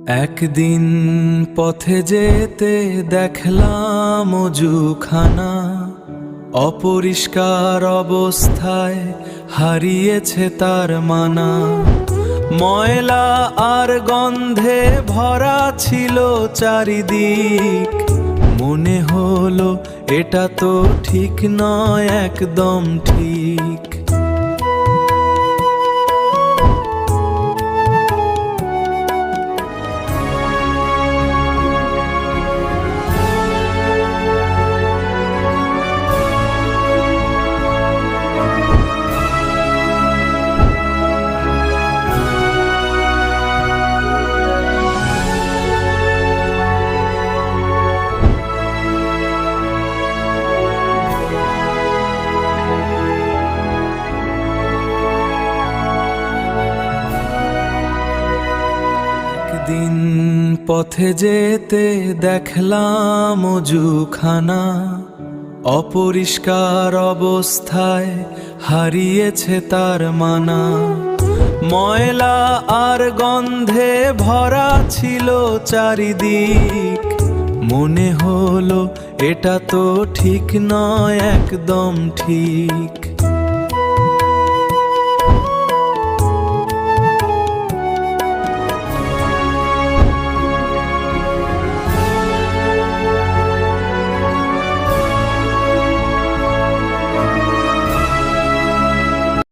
একদিন পথে যেতে দেখলাম অজুখানা অপরিষ্কার অবস্থায় হারিয়েছে তার মানা। ময়লা আর গন্ধে ভরা ছিল চারিদিক। মনে হলো এটা তো ঠিক নয়, একদম ঠিক। একদিন পথে যেতে দেখলাম অজুখানা অপরিষ্কার অবস্থায় হারিয়েছে তার মানা। ময়লা আর গন্ধে ভরা ছিল চারিদিক। মনে হলো এটা তো ঠিক নয়, একদম ঠিক।